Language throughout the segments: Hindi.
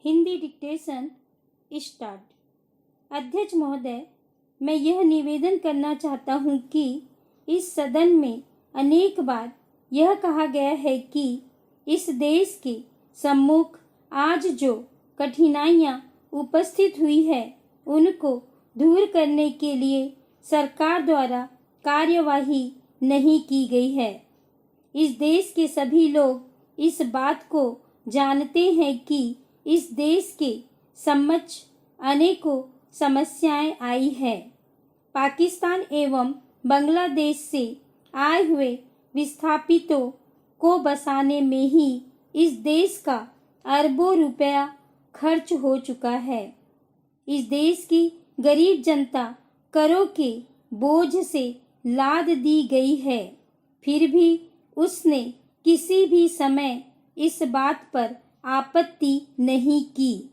Hindi dictation start. अध्यक्ष महोदय, मैं यह निवेदन करना चाहता हूँ कि इस सदन में अनेक बार यह कहा गया है कि इस देश के सम्मुख आज जो कठिनाइयाँ उपस्थित हुई है उनको दूर करने के लिए सरकार द्वारा कार्यवाही नहीं की गई है। इस देश के सभी लोग इस बात को जानते हैं कि इस देश के समक्ष अनेकों समस्याएं आई है। पाकिस्तान एवं बांग्लादेश से आए हुए विस्थापितों को बसाने में ही इस देश का अरबों रुपया खर्च हो चुका है। इस देश की गरीब जनता करों के बोझ से लाद दी गई है, फिर भी उसने किसी भी समय इस बात पर आपत्ति नहीं की।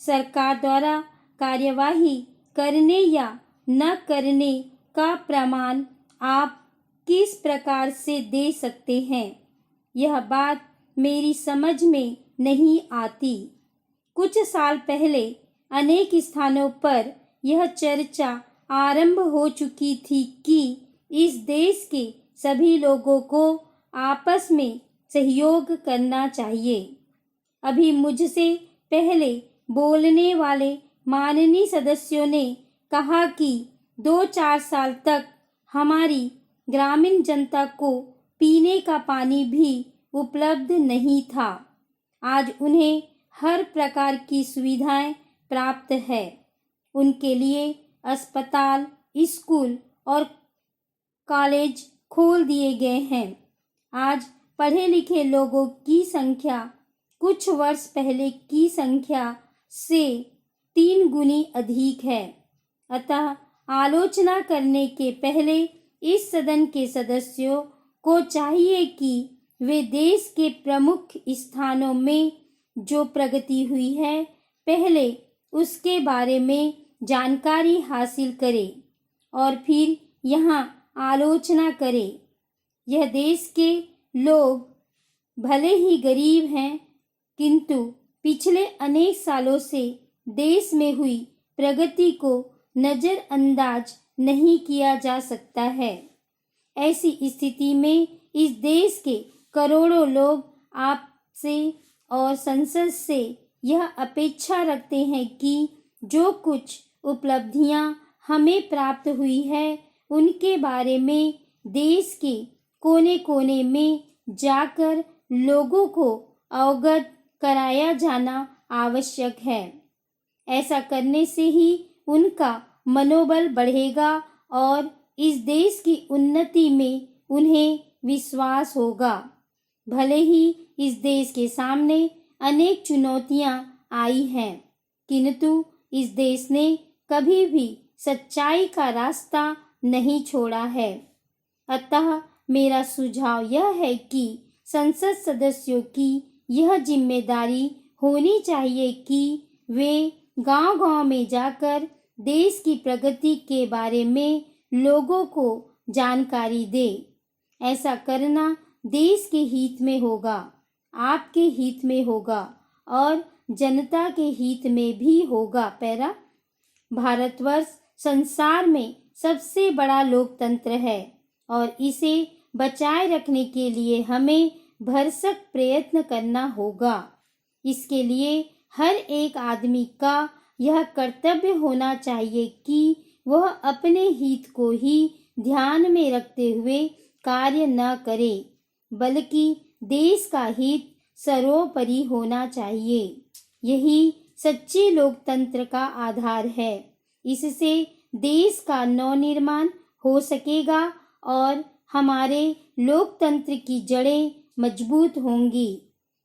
सरकार द्वारा कार्यवाही करने या न करने का प्रमाण आप किस प्रकार से दे सकते हैं, यह बात मेरी समझ में नहीं आती। कुछ साल पहले अनेक स्थानों पर यह चर्चा आरंभ हो चुकी थी कि इस देश के सभी लोगों को आपस में सहयोग करना चाहिए। अभी मुझसे पहले बोलने वाले माननीय सदस्यों ने कहा कि 2-4 साल तक हमारी ग्रामीण जनता को पीने का पानी भी उपलब्ध नहीं था। आज उन्हें हर प्रकार की सुविधाएं प्राप्त है। उनके लिए अस्पताल, स्कूल और कॉलेज खोल दिए गए हैं। आज पढ़े लिखे लोगों की संख्या कुछ वर्ष पहले की संख्या से 3 गुनी अधिक है। अतः आलोचना करने के पहले इस सदन के सदस्यों को चाहिए कि वे देश के प्रमुख स्थानों में जो प्रगति हुई है पहले उसके बारे में जानकारी हासिल करें और फिर यहाँ आलोचना करें। यह देश के लोग भले ही गरीब हैं, किंतु पिछले अनेक सालों से देश में हुई प्रगति को नज़रअंदाज नहीं किया जा सकता है। ऐसी स्थिति में इस देश के करोड़ों लोग आपसे और संसद से यह अपेक्षा रखते हैं कि जो कुछ उपलब्धियां हमें प्राप्त हुई है उनके बारे में देश के कोने कोने में जाकर लोगों को अवगत कराया जाना आवश्यक है। ऐसा करने से ही उनका मनोबल बढ़ेगा और इस देश की उन्नति में उन्हें विश्वास होगा। भले ही इस देश के सामने अनेक चुनौतियां आई हैं, किंतु इस देश ने कभी भी सच्चाई का रास्ता नहीं छोड़ा है। अतः मेरा सुझाव यह है कि संसद सदस्यों की यह जिम्मेदारी होनी चाहिए कि वे गांव-गांव में जाकर देश की प्रगति के बारे में लोगों को जानकारी दें। ऐसा करना देश के हित में होगा, आपके हित में होगा और जनता के हित में भी होगा। पैरा भारतवर्ष संसार में सबसे बड़ा लोकतंत्र है और इसे बचाए रखने के लिए हमें भरसक प्रयत्न करना होगा। इसके लिए हर एक आदमी का यह कर्तव्य होना चाहिए कि वह अपने हित को ही ध्यान में रखते हुए कार्य न करे, बल्कि देश का हित सर्वोपरि होना चाहिए। यही सच्चे लोकतंत्र का आधार है। इससे देश का नवनिर्माण हो सकेगा और हमारे लोकतंत्र की जड़ें मजबूत होंगी।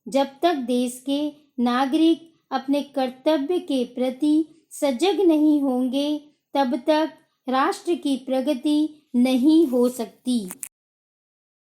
जब तक देश के नागरिक अपने कर्तव्य के प्रति सजग नहीं होंगे, तब तक राष्ट्र की प्रगति नहीं हो सकती।